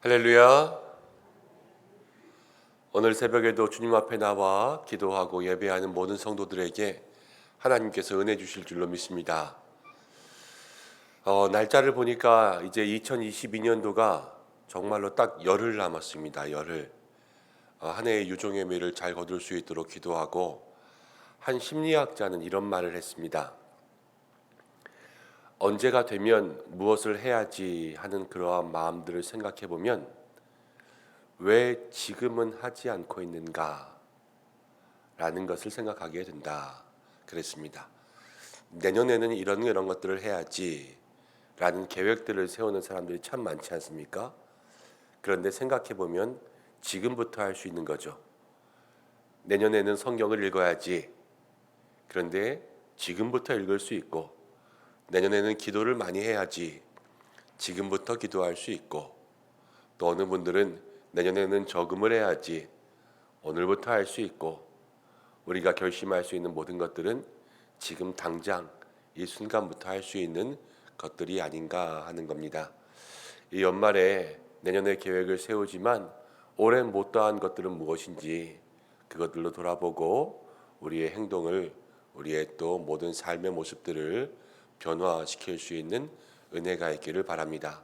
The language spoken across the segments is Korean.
할렐루야. 오늘 새벽에도 주님 앞에 나와 기도하고 예배하는 모든 성도들에게 하나님께서 은혜 주실 줄로 믿습니다. 날짜를 보니까 이제 2022년도가 정말로 딱 열흘 남았습니다. 열흘. 한 해의 유종의 미를 잘 거둘 수 있도록 기도하고, 한 심리학자는 이런 말을 했습니다. 언제가 되면 무엇을 해야지 하는 그러한 마음들을 생각해 보면 왜 지금은 하지 않고 있는가 라는 것을 생각하게 된다 그랬습니다. 내년에는 이런 것들을 해야지 라는 계획들을 세우는 사람들이 참 많지 않습니까? 그런데 생각해 보면 지금부터 할 수 있는 거죠. 내년에는 성경을 읽어야지. 그런데 지금부터 읽을 수 있고, 내년에는 기도를 많이 해야지. 지금부터 기도할 수 있고, 또 어느 분들은 내년에는 저금을 해야지. 오늘부터 할 수 있고, 우리가 결심할 수 있는 모든 것들은 지금 당장 이 순간부터 할 수 있는 것들이 아닌가 하는 겁니다. 이 연말에 내년의 계획을 세우지만 올해 못다한 것들은 무엇인지 그것들로 돌아보고 우리의 행동을, 우리의 또 모든 삶의 모습들을 변화시킬 수 있는 은혜가 있기를 바랍니다.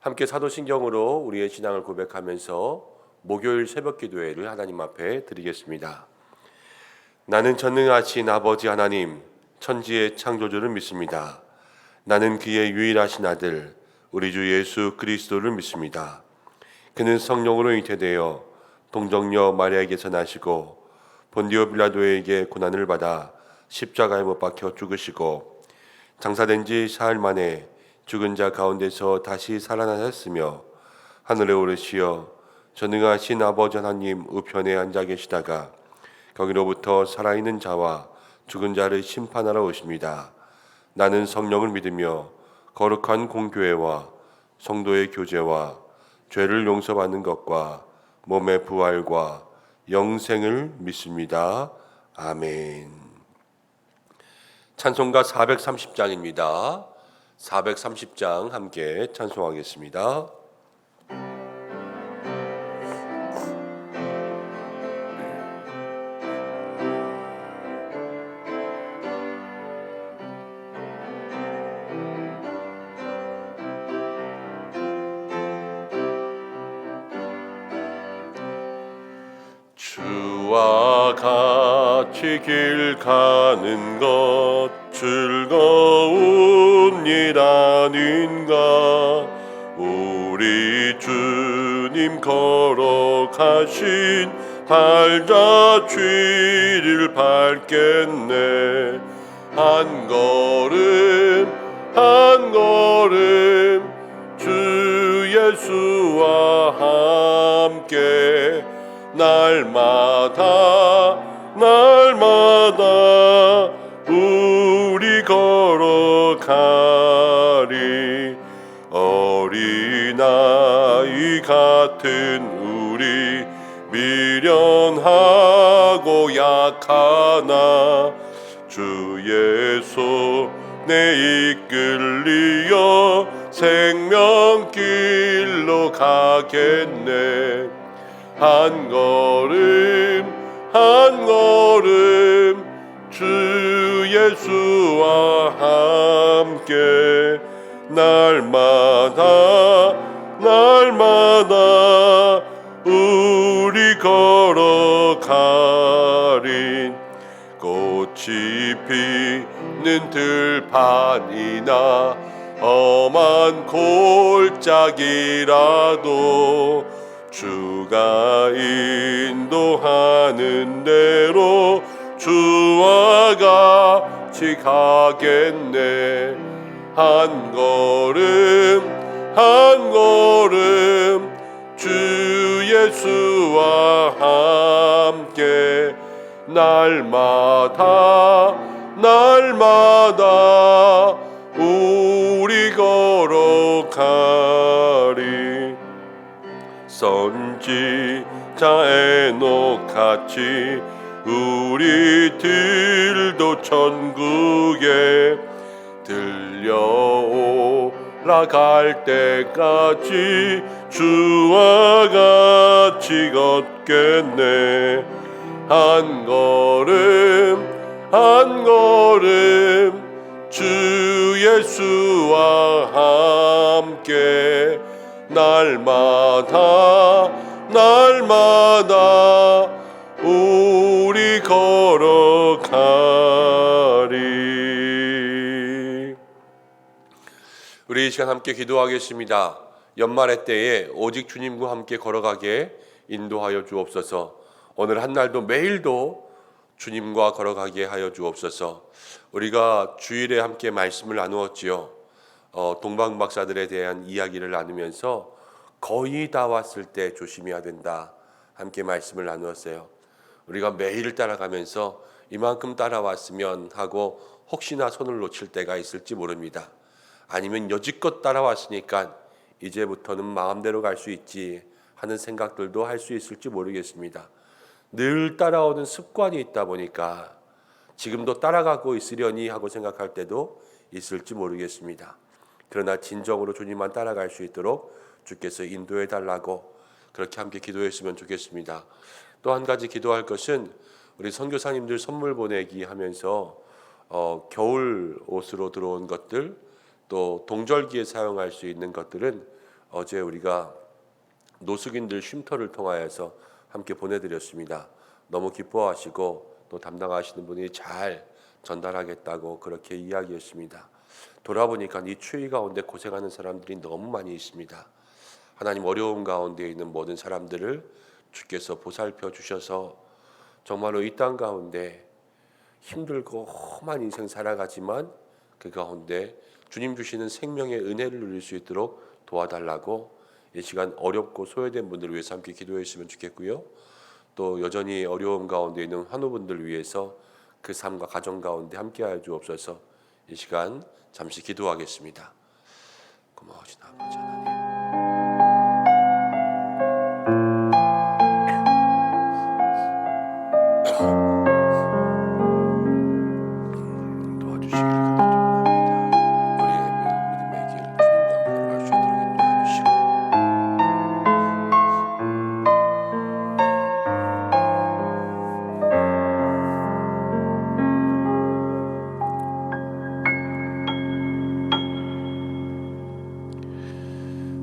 함께 사도신경으로 우리의 신앙을 고백하면서 목요일 새벽 기도회를 하나님 앞에 드리겠습니다. 나는 전능하신 아버지 하나님, 천지의 창조주를 믿습니다. 나는 그의 유일하신 아들, 우리 주 예수 그리스도를 믿습니다. 그는 성령으로 잉태되어 동정녀 마리아에게서 나시고 본디오 빌라도에게 고난을 받아 십자가에 못 박혀 죽으시고 장사된 지 사흘 만에 죽은 자 가운데서 다시 살아나셨으며 하늘에 오르시어 전능하신 아버지 하나님 우편에 앉아 계시다가 거기로부터 살아있는 자와 죽은 자를 심판하러 오십니다. 나는 성령을 믿으며 거룩한 공교회와 성도의 교제와 죄를 용서받는 것과 몸의 부활과 영생을 믿습니다. 아멘. 찬송가 430장입니다. 430장 함께 찬송하겠습니다. 주와 같이 길 가는 것 즐거운 일 아닌가. 우리 주님 걸어가신 발자취를 밟겠네. 한 걸음 한 걸음 주 예수와 함께 날마다 우리 걸어가리. 어린아이 같은 우리 미련하고 약하나 주의 손에 이끌리어 생명길로 가겠네. 한 걸음 한 걸음 주 예수와 함께 날마다 우리 걸어가리. 꽃이 피는 들판이나 험한 골짜기라도 주가 인도하는 대로 주와 같이 가겠네. 한 걸음 한 걸음 주 예수와 함께 날마다 우리 걸어가리. 선지자 에녹같이 우리들도 천국에 들려오는 나갈 때까지 주와 같이 걷겠네. 한 걸음 한 걸음 주 예수와 함께 날마다 날마다 우리 걸어가리. 우리 이 시간 함께 기도하겠습니다. 연말의 때에 오직 주님과 함께 걸어가게 인도하여 주옵소서. 오늘 한날도 매일도 주님과 걸어가게 하여 주옵소서. 우리가 주일에 함께 말씀을 나누었지요. 동방 박사들에 대한 이야기를 나누면서 거의 다 왔을 때 조심해야 된다 함께 말씀을 나누었어요. 우리가 매일 따라가면서 이만큼 따라왔으면 하고 혹시나 손을 놓칠 때가 있을지 모릅니다. 아니면 여지껏 따라왔으니까 이제부터는 마음대로 갈 수 있지 하는 생각들도 할 수 있을지 모르겠습니다. 늘 따라오는 습관이 있다 보니까 지금도 따라가고 있으려니 하고 생각할 때도 있을지 모르겠습니다. 그러나 진정으로 주님만 따라갈 수 있도록 주께서 인도해 달라고 그렇게 함께 기도했으면 좋겠습니다. 또 한 가지 기도할 것은 우리 선교사님들 선물 보내기 하면서 겨울 옷으로 들어온 것들, 또 동절기에 사용할 수 있는 것들은 어제 우리가 노숙인들 쉼터를 통하여서 함께 보내드렸습니다. 너무 기뻐하시고 또 담당하시는 분이 잘 전달하겠다고 그렇게 이야기했습니다. 돌아보니까 이 추위 가운데 고생하는 사람들이 너무 많이 있습니다. 하나님 어려움 가운데 있는 모든 사람들을 주께서 보살펴 주셔서 정말로 이 땅 가운데 힘들고 험한 인생 살아가지만 그 가운데 주님 주시는 생명의 은혜를 누릴 수 있도록 도와달라고 이 시간 어렵고 소외된 분들을 위해서 함께 기도했으면 좋겠고요. 또 여전히 어려움 가운데 있는 환우분들을 위해서 그 삶과 가정 가운데 함께하여 주옵소서. 이 시간 잠시 기도하겠습니다. 고마우신 아버지 하나님, 도와주시기를 간절합니다. 우리의 믿음의 길 주님과 함께 걸어갈 수 있도록 인도해 주시고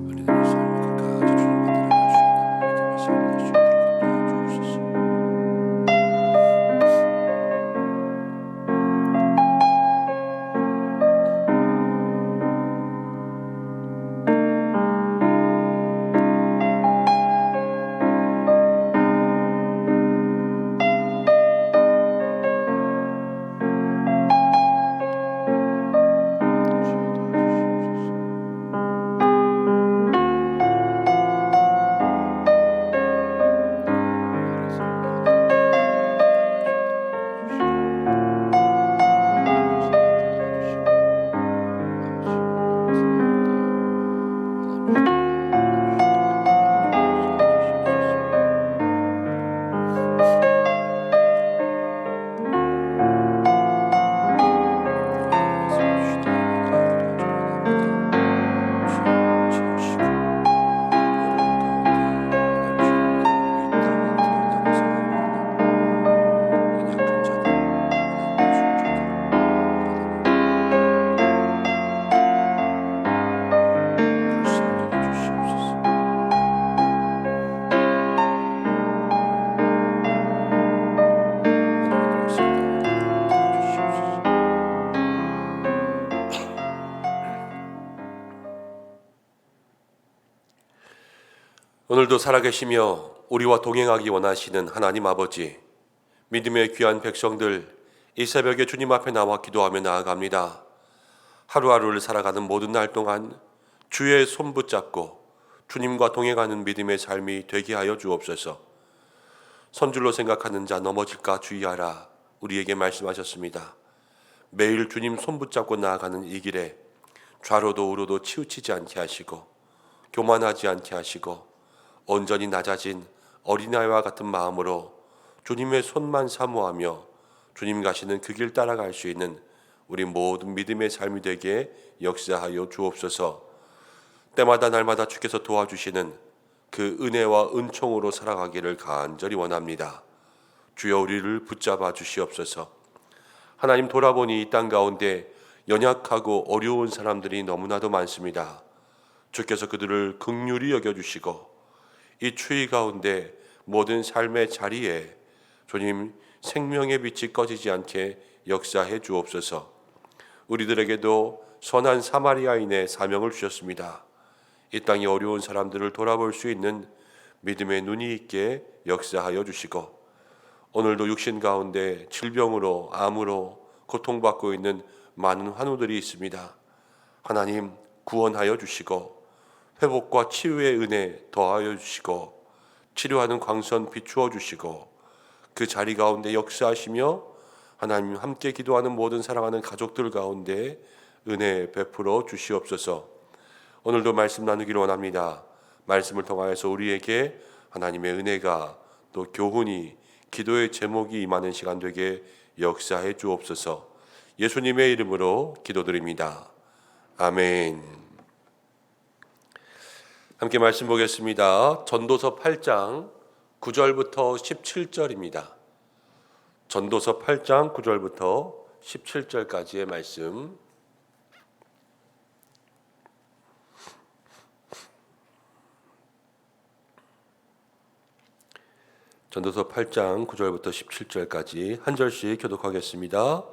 우리들의 삶을 끝까지 주님과 따라갈 수 있는 믿음의 삶이 될 수 있도록 인도해 주옵소서. 오늘도 살아계시며 우리와 동행하기 원하시는 하나님 아버지, 믿음의 귀한 백성들 이 새벽에 주님 앞에 나와 기도하며 나아갑니다. 하루하루를 살아가는 모든 날 동안 주의 손 붙잡고 주님과 동행하는 믿음의 삶이 되게 하여 주옵소서. 선줄로 생각하는 자 넘어질까 주의하라 우리에게 말씀하셨습니다. 매일 주님 손 붙잡고 나아가는 이 길에 좌로도 우로도 치우치지 않게 하시고 교만하지 않게 하시고 온전히 낮아진 어린아이와 같은 마음으로 주님의 손만 사모하며 주님 가시는 그 길 따라갈 수 있는 우리 모든 믿음의 삶이 되게 역사하여 주옵소서. 때마다 날마다 주께서 도와주시는 그 은혜와 은총으로 살아가기를 간절히 원합니다. 주여 우리를 붙잡아 주시옵소서. 하나님, 돌아보니 이 땅 가운데 연약하고 어려운 사람들이 너무나도 많습니다. 주께서 그들을 긍휼히 여겨주시고 이 추위 가운데 모든 삶의 자리에 주님 생명의 빛이 꺼지지 않게 역사해 주옵소서. 우리들에게도 선한 사마리아인의 사명을 주셨습니다. 이 땅이 어려운 사람들을 돌아볼 수 있는 믿음의 눈이 있게 역사하여 주시고, 오늘도 육신 가운데 질병으로 암으로 고통받고 있는 많은 환우들이 있습니다. 하나님, 구원하여 주시고 회복과 치유의 은혜 더하여 주시고 치료하는 광선 비추어 주시고 그 자리 가운데 역사하시며 하나님 함께 기도하는 모든 사랑하는 가족들 가운데 은혜 베풀어 주시옵소서. 오늘도 말씀 나누기를 원합니다. 말씀을 통하여서 우리에게 하나님의 은혜가 또 교훈이 기도의 제목이 임하는 시간 되게 역사해 주옵소서. 예수님의 이름으로 기도드립니다. 아멘. 함께 말씀 보겠습니다. 전도서 8장 9절부터 17절입니다. 전도서 8장 9절부터 17절까지의 말씀. 전도서 8장 9절부터 17절까지 한 절씩 교독하겠습니다.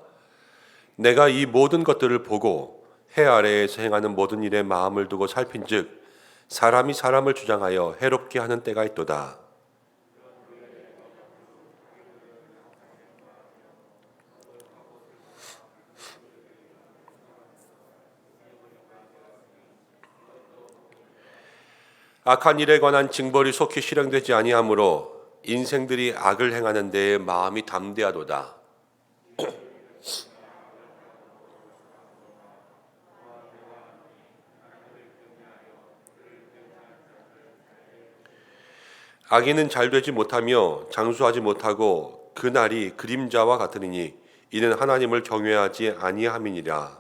내가 이 모든 것들을 보고 해 아래에서 행하는 모든 일에 마음을 두고 살핀즉 사람이 사람을 주장하여 해롭게 하는 때가 있도다. 악한 일에 관한 징벌이 속히 실행되지 아니하므로 인생들이 악을 행하는 데에 마음이 담대하도다. 악인은 잘되지 못하며 장수하지 못하고 그 날이 그림자와 같으니 이는 하나님을 경외하지 아니함이니라.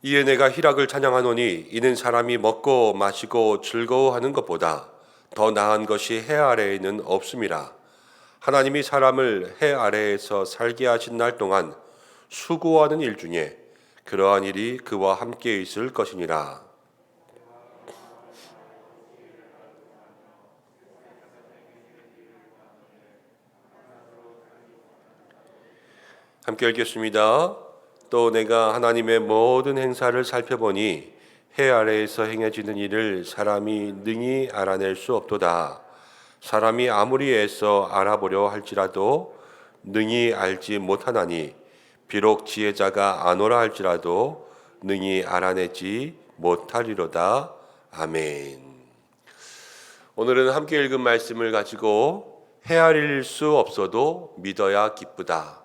이에 내가 희락을 찬양하노니 이는 사람이 먹고 마시고 즐거워하는 것보다 더 나은 것이 해 아래에는 없음이라. 하나님이 사람을 해 아래에서 살게 하신 날 동안 수고하는 일 중에 그러한 일이 그와 함께 있을 것이니라. 함께 읽겠습니다. 또 내가 하나님의 모든 행사를 살펴보니 해 아래에서 행해지는 일을 사람이 능히 알아낼 수 없도다. 사람이 아무리 애써 알아보려 할지라도 능히 알지 못하나니 비록 지혜자가 아노라 할지라도 능히 알아내지 못하리로다. 아멘. 오늘은 함께 읽은 말씀을 가지고 헤아릴 수 없어도 믿어야 기쁘다.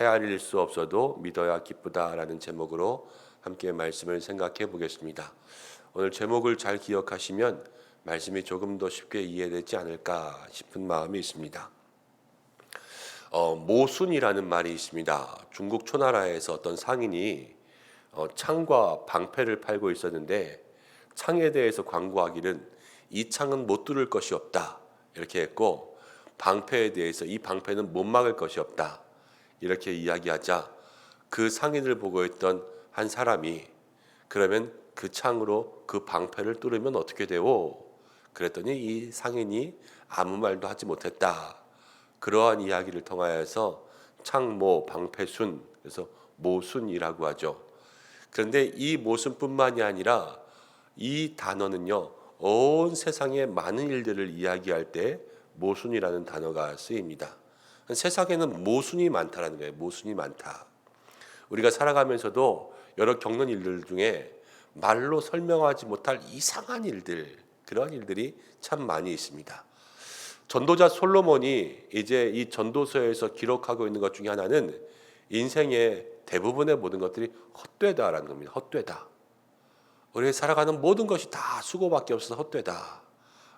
헤아릴 수 없어도 믿어야 기쁘다라는 제목으로 함께 말씀을 생각해 보겠습니다. 오늘 제목을 잘 기억하시면 말씀이 조금 더 쉽게 이해되지 않을까 싶은 마음이 있습니다. 모순이라는 말이 있습니다. 중국 초나라에서 어떤 상인이 창과 방패를 팔고 있었는데 창에 대해서 광고하기는 이 창은 못 뚫을 것이 없다 이렇게 했고, 방패에 대해서 이 방패는 못 막을 것이 없다 이렇게 이야기하자 그 상인을 보고 있던 한 사람이 그러면 그 창으로 그 방패를 뚫으면 어떻게 되오? 그랬더니 이 상인이 아무 말도 하지 못했다. 그러한 이야기를 통하여서 창모 방패순, 그래서 모순이라고 하죠. 그런데 이 모순뿐만이 아니라 이 단어는요, 온 세상의 많은 일들을 이야기할 때 모순이라는 단어가 쓰입니다. 세상에는 모순이 많다라는 거예요. 모순이 많다. 우리가 살아가면서도 여러 겪는 일들 중에 말로 설명하지 못할 이상한 일들, 그런 일들이 참 많이 있습니다. 전도자 솔로몬이 이제 이 전도서에서 기록하고 있는 것 중에 하나는 인생의 대부분의 모든 것들이 헛되다라는 겁니다. 헛되다. 우리의 살아가는 모든 것이 다 수고밖에 없어서 헛되다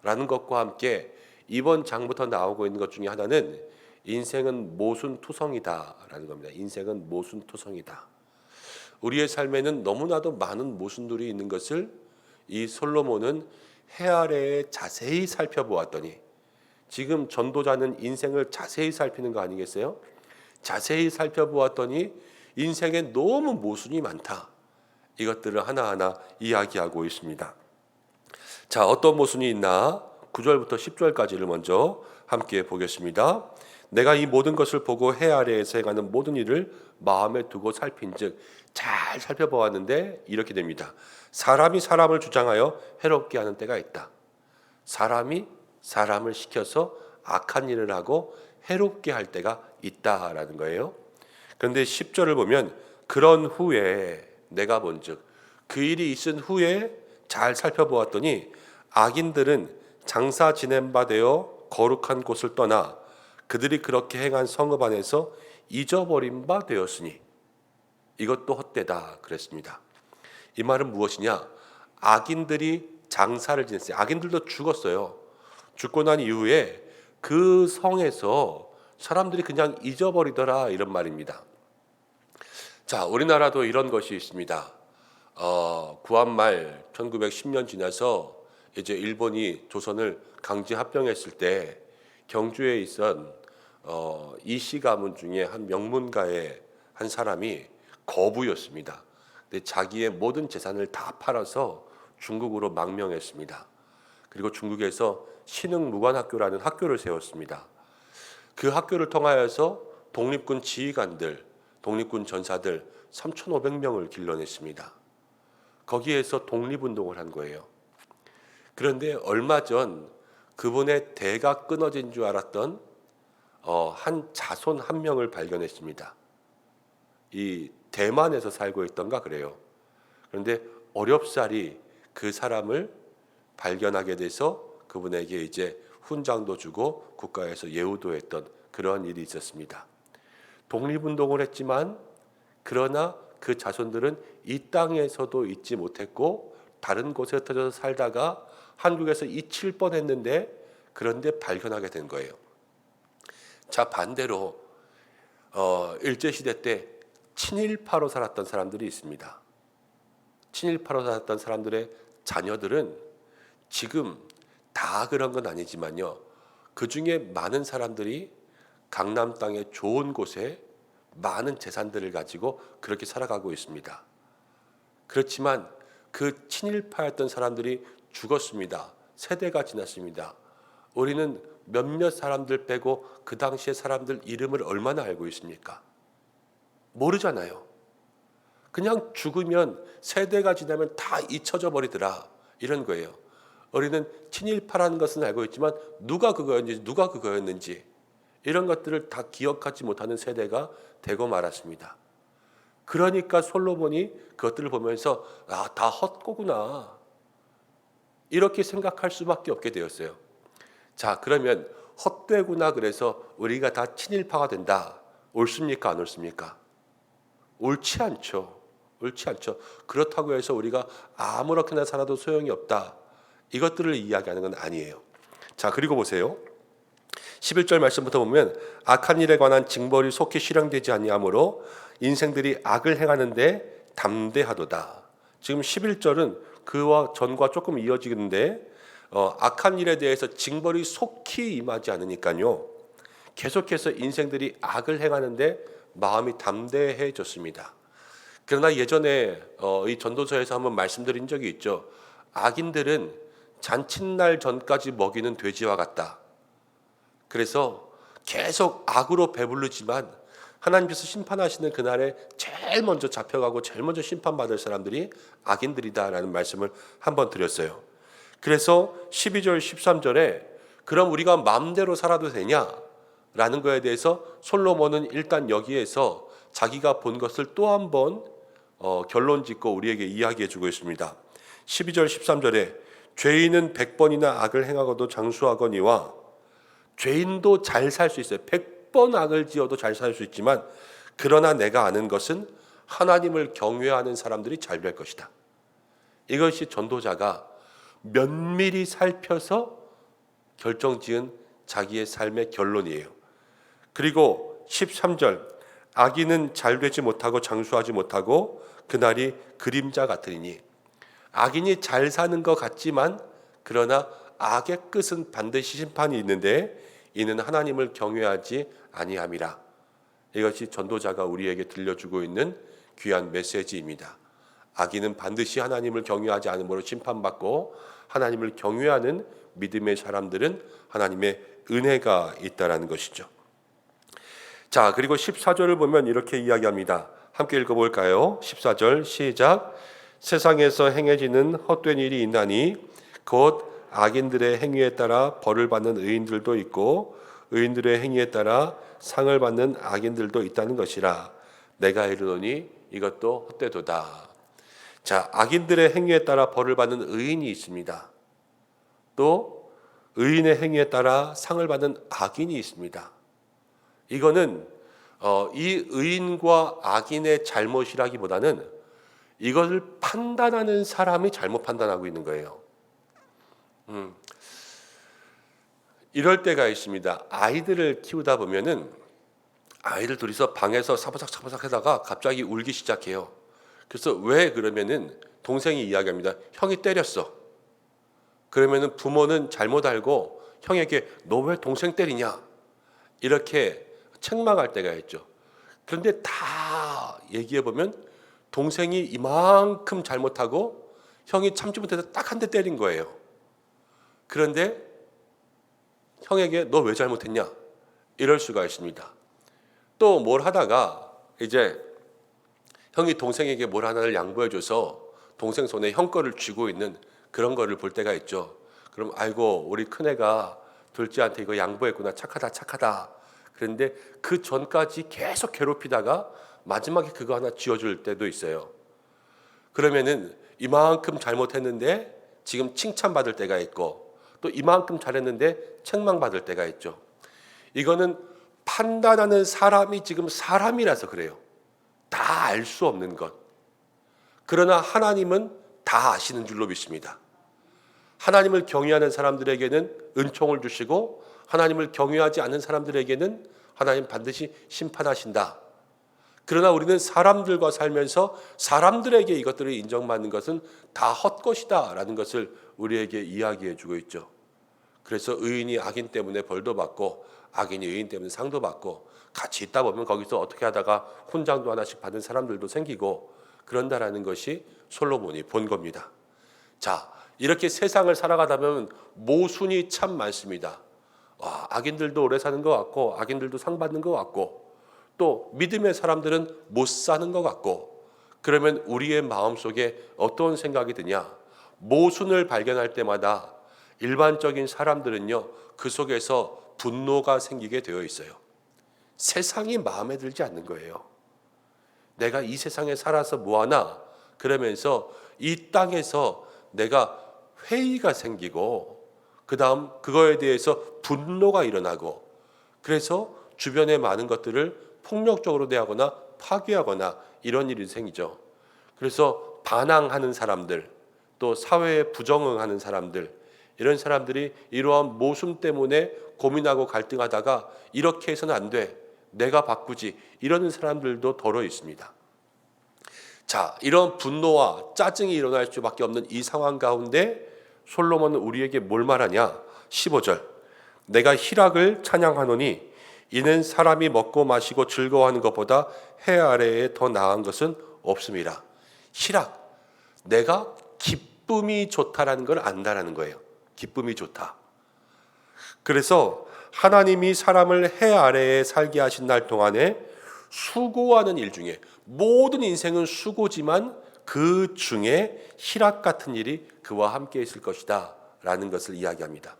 라는 것과 함께 이번 장부터 나오고 있는 것 중에 하나는 인생은 모순투성이다 라는 겁니다. 인생은 모순투성이다. 우리의 삶에는 너무나도 많은 모순들이 있는 것을 이 솔로몬은 해 아래에 자세히 살펴보았더니, 지금 전도자는 인생을 자세히 살피는 거 아니겠어요? 자세히 살펴보았더니 인생에 너무 모순이 많다. 이것들을 하나하나 이야기하고 있습니다. 자, 어떤 모순이 있나? 9절부터 10절까지를 먼저 함께 보겠습니다. 내가 이 모든 것을 보고 해 아래에서 행하는 모든 일을 마음에 두고 살핀즉, 잘 살펴보았는데 이렇게 됩니다. 사람이 사람을 주장하여 해롭게 하는 때가 있다. 사람이 사람을 시켜서 악한 일을 하고 해롭게 할 때가 있다라는 거예요. 그런데 10절을 보면 그런 후에 내가 본즉, 그 일이 있은 후에 잘 살펴보았더니 악인들은 장사 지낸 바 되어 거룩한 곳을 떠나 그들이 그렇게 행한 성읍 안에서 잊어버린 바 되었으니 이것도 헛되다 그랬습니다. 이 말은 무엇이냐? 악인들이 장사를 지냈어요. 악인들도 죽었어요. 죽고 난 이후에 그 성에서 사람들이 그냥 잊어버리더라 이런 말입니다. 자, 우리나라도 이런 것이 있습니다. 구한말 1910년 지나서 이제 일본이 조선을 강제 합병했을 때 경주에 있던 이씨 가문 중에 한 명문가의 한 사람이 거부였습니다. 근데 자기의 모든 재산을 다 팔아서 중국으로 망명했습니다. 그리고 중국에서 신흥무관학교라는 학교를 세웠습니다. 그 학교를 통하여서 독립군 지휘관들, 독립군 전사들 3,500명을 길러냈습니다. 거기에서 독립운동을 한 거예요. 그런데 얼마 전 그분의 대가 끊어진 줄 알았던 한 자손 한 명을 발견했습니다. 이 대만에서 살고 있던가 그래요. 그런데 어렵사리 그 사람을 발견하게 돼서 그분에게 이제 훈장도 주고 국가에서 예우도 했던 그런 일이 있었습니다. 독립운동을 했지만 그러나 그 자손들은 이 땅에서도 있지 못했고 다른 곳에 흩어져서 살다가 한국에서 잊힐 뻔했는데 그런데 발견하게 된 거예요. 자, 반대로 일제시대 때 친일파로 살았던 사람들이 있습니다. 친일파로 살았던 사람들의 자녀들은 지금 다 그런 건 아니지만요, 그 중에 많은 사람들이 강남 땅의 좋은 곳에 많은 재산들을 가지고 그렇게 살아가고 있습니다. 그렇지만 그 친일파였던 사람들이 죽었습니다. 세대가 지났습니다. 우리는 몇몇 사람들 빼고 그 당시의 사람들 이름을 얼마나 알고 있습니까? 모르잖아요. 그냥 죽으면 세대가 지나면 다 잊혀져 버리더라 이런 거예요. 우리는 친일파라는 것은 알고 있지만 누가 그거였는지 이런 것들을 다 기억하지 못하는 세대가 되고 말았습니다. 그러니까 솔로몬이 그것들을 보면서 다 헛고구나 이렇게 생각할 수밖에 없게 되었어요. 자, 그러면 헛되구나 그래서 우리가 다 친일파가 된다. 옳습니까? 안 옳습니까? 옳지 않죠. 옳지 않죠. 그렇다고 해서 우리가 아무렇게나 살아도 소용이 없다. 이것들을 이야기하는 건 아니에요. 자, 그리고 보세요. 11절 말씀부터 보면 악한 일에 관한 징벌이 속히 실행되지 아니하므로 인생들이 악을 행하는데 담대하도다. 지금 11절은 그와 전과 조금 이어지는데 악한 일에 대해서 징벌이 속히 임하지 않으니까요, 계속해서 인생들이 악을 행하는데 마음이 담대해졌습니다. 그러나 예전에 이 전도서에서 한번 말씀드린 적이 있죠. 악인들은 잔칫날 전까지 먹이는 돼지와 같다. 그래서 계속 악으로 배부르지만 하나님께서 심판하시는 그날에 제일 먼저 잡혀가고 제일 먼저 심판받을 사람들이 악인들이다라는 말씀을 한번 드렸어요. 그래서 12절 13절에 그럼 우리가 마음대로 살아도 되냐라는 거에 대해서 솔로몬은 일단 여기에서 자기가 본 것을 또 한 번 결론 짓고 우리에게 이야기해 주고 있습니다. 12절 13절에 죄인은 100번이나 악을 행하고도 장수하거니와, 죄인도 잘 살 수 있어요. 100번 악을 지어도 잘 살 수 있지만 그러나 내가 아는 것은 하나님을 경외하는 사람들이 잘 될 것이다. 이것이 전도자가 면밀히 살펴서 결정지은 자기의 삶의 결론이에요. 그리고 13절, 악인은 잘되지 못하고 장수하지 못하고 그날이 그림자 같으리니, 악인이 잘 사는 것 같지만 그러나 악의 끝은 반드시 심판이 있는데 이는 하나님을 경외하지 아니함이라. 이것이 전도자가 우리에게 들려주고 있는 귀한 메시지입니다. 악인은 반드시 하나님을 경외하지 않음으로 심판받고, 하나님을 경외하는 믿음의 사람들은 하나님의 은혜가 있다라는 것이죠. 자, 그리고 14절을 보면 이렇게 이야기합니다. 함께 읽어볼까요? 14절 시작. 세상에서 행해지는 헛된 일이 있나니 곧 악인들의 행위에 따라 벌을 받는 의인들도 있고 의인들의 행위에 따라 상을 받는 악인들도 있다는 것이라. 내가 이르노니 이것도 헛되도다. 자, 악인들의 행위에 따라 벌을 받는 의인이 있습니다. 또 의인의 행위에 따라 상을 받는 악인이 있습니다. 이거는 이 의인과 악인의 잘못이라기보다는 이것을 판단하는 사람이 잘못 판단하고 있는 거예요. 이럴 때가 있습니다. 아이들을 키우다 보면은 아이들 둘이서 방에서 사부작사부작 하다가 갑자기 울기 시작해요. 그래서 왜 그러면은 동생이 이야기합니다. 형이 때렸어. 그러면은 부모는 잘못 알고 형에게 너 왜 동생 때리냐? 이렇게 책망할 때가 있죠. 그런데 다 얘기해 보면 동생이 이만큼 잘못하고 형이 참지 못해서 딱 한 대 때린 거예요. 그런데 형에게 너 왜 잘못했냐? 이럴 수가 있습니다. 또 뭘 하다가 이제 형이 동생에게 뭘 하나를 양보해줘서 동생 손에 형 거를 쥐고 있는 그런 거를 볼 때가 있죠. 그럼 아이고 우리 큰애가 둘째한테 이거 양보했구나, 착하다. 그런데 그 전까지 계속 괴롭히다가 마지막에 그거 하나 쥐어줄 때도 있어요. 그러면은 이만큼 잘못했는데 지금 칭찬받을 때가 있고 또 이만큼 잘했는데 책망받을 때가 있죠. 이거는 판단하는 사람이 지금 사람이라서 그래요. 다 알 수 없는 것. 그러나 하나님은 다 아시는 줄로 믿습니다. 하나님을 경외하는 사람들에게는 은총을 주시고 하나님을 경외하지 않는 사람들에게는 하나님 반드시 심판하신다. 그러나 우리는 사람들과 살면서 사람들에게 이것들을 인정받는 것은 다 헛것이다 라는 것을 우리에게 이야기해 주고 있죠. 그래서 의인이 악인 때문에 벌도 받고 악인이 의인 때문에 상도 받고 같이 있다 보면 거기서 어떻게 하다가 훈장도 하나씩 받은 사람들도 생기고 그런다라는 것이 솔로몬이 본 겁니다. 자, 이렇게 세상을 살아가다 보면 모순이 참 많습니다. 악인들도 오래 사는 것 같고 악인들도 상 받는 것 같고 또 믿음의 사람들은 못 사는 것 같고, 그러면 우리의 마음속에 어떤 생각이 드냐? 모순을 발견할 때마다 일반적인 사람들은요, 그 속에서 분노가 생기게 되어 있어요. 세상이 마음에 들지 않는 거예요. 내가 이 세상에 살아서 뭐하나? 그러면서 이 땅에서 내가 회의가 생기고 그 다음 그거에 대해서 분노가 일어나고, 그래서 주변의 많은 것들을 폭력적으로 대하거나 파괴하거나 이런 일이 생기죠. 그래서 반항하는 사람들, 또 사회에 부정응하는 사람들, 이런 사람들이 이러한 모순 때문에 고민하고 갈등하다가 이렇게 해서는 안 돼, 내가 바꾸지, 이러는 사람들도 더러 있습니다. 자, 이런 분노와 짜증이 일어날 수밖에 없는 이 상황 가운데 솔로몬은 우리에게 뭘 말하냐? 15절, 내가 희락을 찬양하노니 이는 사람이 먹고 마시고 즐거워하는 것보다 해 아래에 더 나은 것은 없음이라. 희락, 내가 기쁨이 좋다라는 걸 안다라는 거예요. 기쁨이 좋다. 그래서 하나님이 사람을 해 아래에 살게 하신 날 동안에 수고하는 일 중에, 모든 인생은 수고지만 그 중에 희락 같은 일이 그와 함께 있을 것이다 라는 것을 이야기합니다.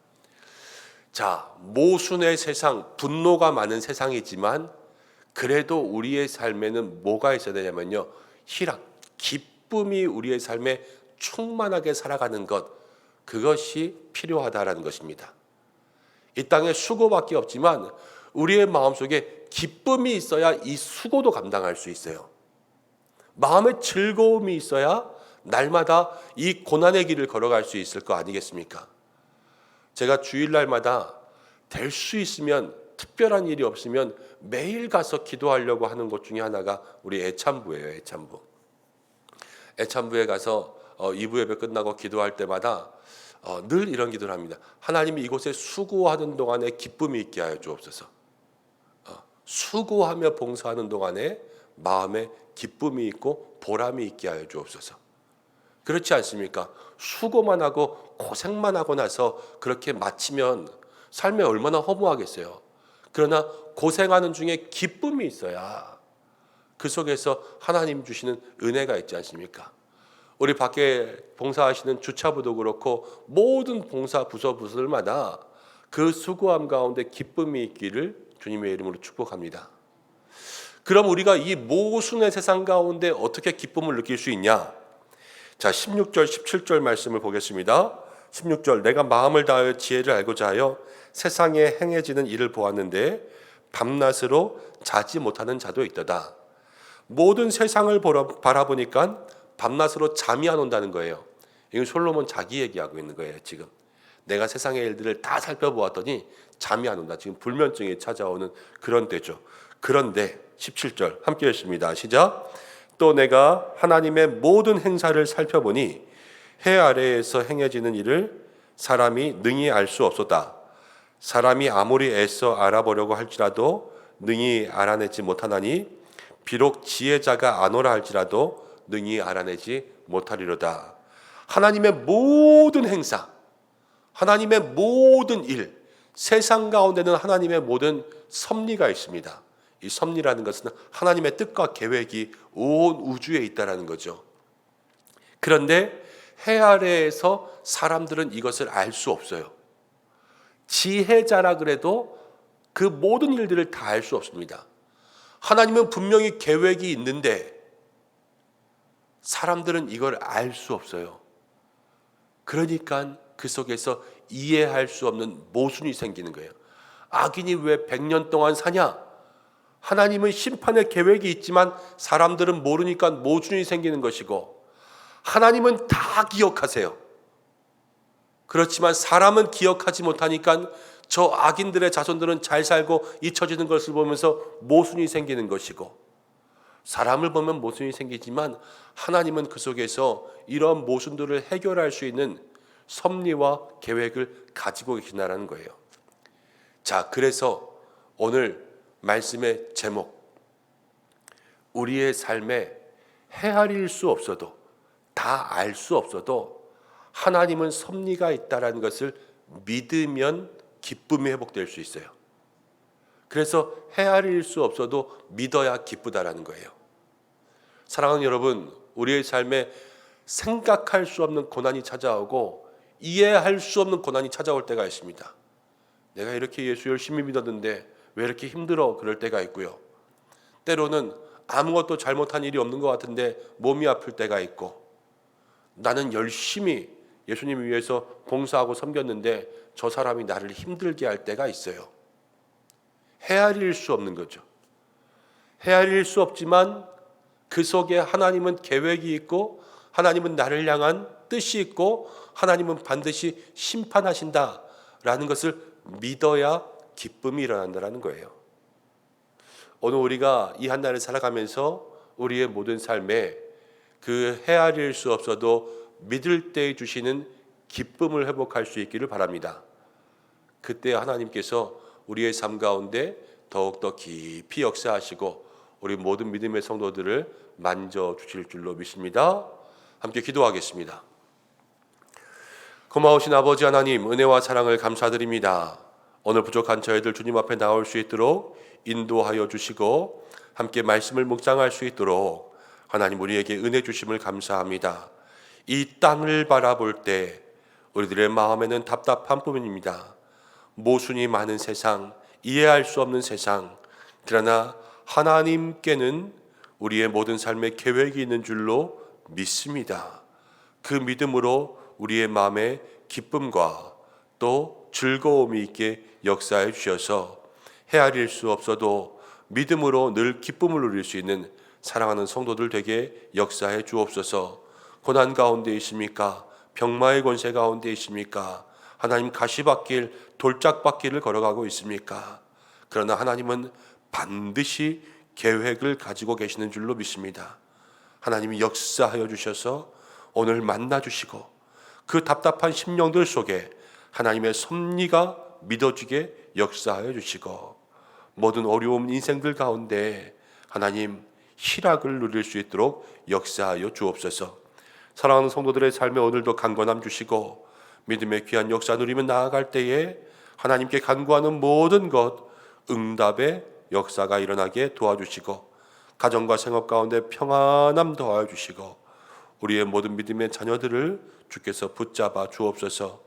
자, 모순의 세상, 분노가 많은 세상이지만 그래도 우리의 삶에는 뭐가 있어야 되냐면요, 희락, 기쁨이 우리의 삶에 충만하게 살아가는 것, 그것이 필요하다라는 것입니다. 이 땅에 수고밖에 없지만 우리의 마음속에 기쁨이 있어야 이 수고도 감당할 수 있어요. 마음에 즐거움이 있어야 날마다 이 고난의 길을 걸어갈 수 있을 거 아니겠습니까? 제가 주일날마다 될 수 있으면 특별한 일이 없으면 매일 가서 기도하려고 하는 곳 중에 하나가 우리 애참부예요. 애참부. 애참부에 가서 2부 예배 끝나고 기도할 때마다 늘 이런 기도를 합니다. 하나님이 이곳에 수고하는 동안에 기쁨이 있게 하여 주옵소서. 수고하며 봉사하는 동안에 마음에 기쁨이 있고 보람이 있게 하여 주옵소서. 그렇지 않습니까? 수고만 하고 고생만 하고 나서 그렇게 마치면 삶에 얼마나 허무하겠어요. 그러나 고생하는 중에 기쁨이 있어야 그 속에서 하나님 주시는 은혜가 있지 않습니까? 우리 밖에 봉사하시는 주차부도 그렇고 모든 봉사 부서들마다 그 수고함 가운데 기쁨이 있기를 주님의 이름으로 축복합니다. 그럼 우리가 이 모순의 세상 가운데 어떻게 기쁨을 느낄 수 있냐? 자, 16절 17절 말씀을 보겠습니다. 16절 내가 마음을 다하여 지혜를 알고자 하여 세상에 행해지는 일을 보았는데 밤낮으로 자지 못하는 자도 있도다. 모든 세상을 바라보니까 밤낮으로 잠이 안 온다는 거예요. 이건 솔로몬 자기 얘기하고 있는 거예요. 지금 내가 세상의 일들을 다 살펴보았더니 잠이 안 온다. 지금 불면증이 찾아오는 그런 때죠. 그런데 17절 함께 읽습니다. 시작. 또 내가 하나님의 모든 행사를 살펴보니 해 아래에서 행해지는 일을 사람이 능히 알 수 없었다. 사람이 아무리 애써 알아보려고 할지라도 능히 알아내지 못하나니 비록 지혜자가 아노라 할지라도 능히 알아내지 못하리로다. 하나님의 모든 행사, 하나님의 모든 일, 세상 가운데는 하나님의 모든 섭리가 있습니다. 이 섭리라는 것은 하나님의 뜻과 계획이 온 우주에 있다라는 거죠. 그런데 해 아래에서 사람들은 이것을 알 수 없어요. 지혜자라 그래도 그 모든 일들을 다 알 수 없습니다. 하나님은 분명히 계획이 있는데 사람들은 이걸 알 수 없어요. 그러니까 그 속에서 이해할 수 없는 모순이 생기는 거예요. 악인이 왜 100년 동안 사냐? 하나님은 심판의 계획이 있지만 사람들은 모르니까 모순이 생기는 것이고, 하나님은 다 기억하세요. 그렇지만 사람은 기억하지 못하니까 저 악인들의 자손들은 잘 살고 잊혀지는 것을 보면서 모순이 생기는 것이고, 사람을 보면 모순이 생기지만 하나님은 그 속에서 이런 모순들을 해결할 수 있는 섭리와 계획을 가지고 계시다는 거예요. 자, 그래서 오늘 말씀의 제목, 우리의 삶에 헤아릴 수 없어도, 다 알 수 없어도 하나님은 섭리가 있다는 것을 믿으면 기쁨이 회복될 수 있어요. 그래서 헤아릴 수 없어도 믿어야 기쁘다라는 거예요. 사랑하는 여러분, 우리의 삶에 생각할 수 없는 고난이 찾아오고 이해할 수 없는 고난이 찾아올 때가 있습니다. 내가 이렇게 예수 열심히 믿었는데 왜 이렇게 힘들어? 그럴 때가 있고요. 때로는 아무것도 잘못한 일이 없는 것 같은데 몸이 아플 때가 있고, 나는 열심히 예수님을 위해서 봉사하고 섬겼는데 저 사람이 나를 힘들게 할 때가 있어요. 헤아릴 수 없는 거죠. 헤아릴 수 없지만 그 속에 하나님은 계획이 있고, 하나님은 나를 향한 뜻이 있고, 하나님은 반드시 심판하신다라는 것을 믿어야 기쁨이 일어난다는 거예요. 오늘 우리가 이 한 날을 살아가면서 우리의 모든 삶에 그 헤아릴 수 없어도 믿을 때 주시는 기쁨을 회복할 수 있기를 바랍니다. 그때 하나님께서 우리의 삶 가운데 더욱더 깊이 역사하시고 우리 모든 믿음의 성도들을 만져주실 줄로 믿습니다. 함께 기도하겠습니다. 고마우신 아버지 하나님, 은혜와 사랑을 감사드립니다. 오늘 부족한 저희들 주님 앞에 나올 수 있도록 인도하여 주시고 함께 말씀을 묵상할 수 있도록 하나님 우리에게 은혜 주심을 감사합니다. 이 땅을 바라볼 때 우리들의 마음에는 답답한 뿐입니다. 모순이 많은 세상, 이해할 수 없는 세상, 그러나 하나님께는 우리의 모든 삶의 계획이 있는 줄로 믿습니다. 그 믿음으로 우리의 마음에 기쁨과 또 즐거움이 있게 역사해 주셔서 헤아릴 수 없어도 믿음으로 늘 기쁨을 누릴 수 있는 사랑하는 성도들 되게 역사해 주옵소서. 고난 가운데 있습니까? 병마의 권세 가운데 있습니까? 하나님 가시밭길, 돌짝밭길을 걸어가고 있습니까? 그러나 하나님은 반드시 계획을 가지고 계시는 줄로 믿습니다. 하나님이 역사하여 주셔서 오늘 만나 주시고 그 답답한 심령들 속에 하나님의 섭리가 믿어지게 역사하여 주시고 모든 어려운 인생들 가운데 하나님 희락을 누릴 수 있도록 역사하여 주옵소서. 사랑하는 성도들의 삶에 오늘도 강건함 주시고 믿음의 귀한 역사 누리며 나아갈 때에 하나님께 간구하는 모든 것 응답의 역사가 일어나게 도와주시고 가정과 생업 가운데 평안함 도와주시고 우리의 모든 믿음의 자녀들을 주께서 붙잡아 주옵소서.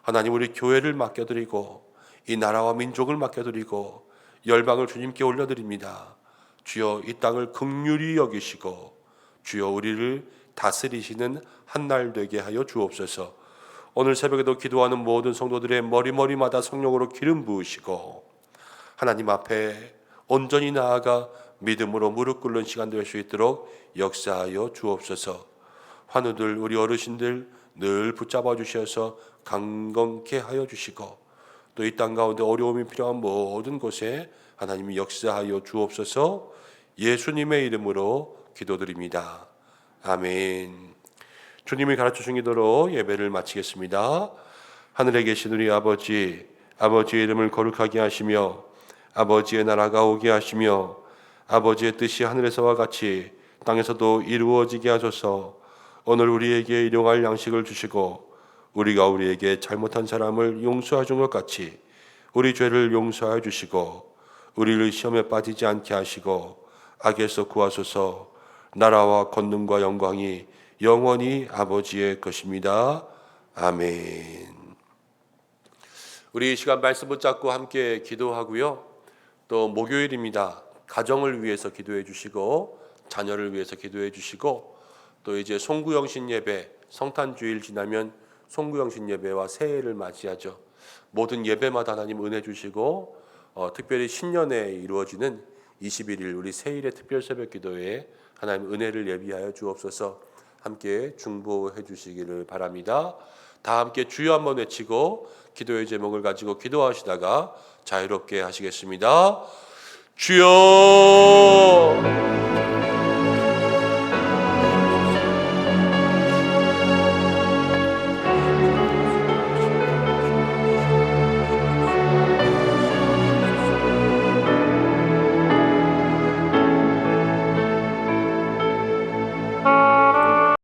하나님 우리 교회를 맡겨드리고 이 나라와 민족을 맡겨드리고 열방을 주님께 올려드립니다. 주여 이 땅을 긍휼히 여기시고 주여 우리를 다스리시는 한날 되게 하여 주옵소서. 오늘 새벽에도 기도하는 모든 성도들의 머리마다 성령으로 기름 부으시고 하나님 앞에 온전히 나아가 믿음으로 무릎 꿇는 시간 될 수 있도록 역사하여 주옵소서. 환우들 우리 어르신들 늘 붙잡아 주셔서 강건케 하여 주시고 또 이 땅 가운데 어려움이 필요한 모든 곳에 하나님이 역사하여 주옵소서. 예수님의 이름으로 기도드립니다. 아멘. 주님이 가르쳐 주신 기도로 예배를 마치겠습니다. 하늘에 계신 우리 아버지, 아버지의 이름을 거룩하게 하시며 아버지의 나라가 오게 하시며 아버지의 뜻이 하늘에서와 같이 땅에서도 이루어지게 하소서. 오늘 우리에게 일용할 양식을 주시고 우리가 우리에게 잘못한 사람을 용서해 준 것 같이 우리 죄를 용서해 주시고 우리를 시험에 빠지지 않게 하시고 악에서 구하소서. 나라와 권능과 영광이 영원히 아버지의 것입니다. 아멘. 우리 이 시간 말씀 붙잡고 함께 기도하고요. 또 목요일입니다. 가정을 위해서 기도해 주시고 자녀를 위해서 기도해 주시고 또 이제 송구영신 예배, 성탄주일 지나면 송구영신 예배와 새해를 맞이하죠. 모든 예배마다 하나님 은혜 주시고 특별히 신년에 이루어지는 21일 우리 새일의 특별 새벽 기도에 하나님 은혜를 예비하여 주옵소서. 함께 중보해 주시기를 바랍니다. 다 함께 주여 한번 외치고 기도의 제목을 가지고 기도하시다가 자유롭게 하시겠습니다. 주여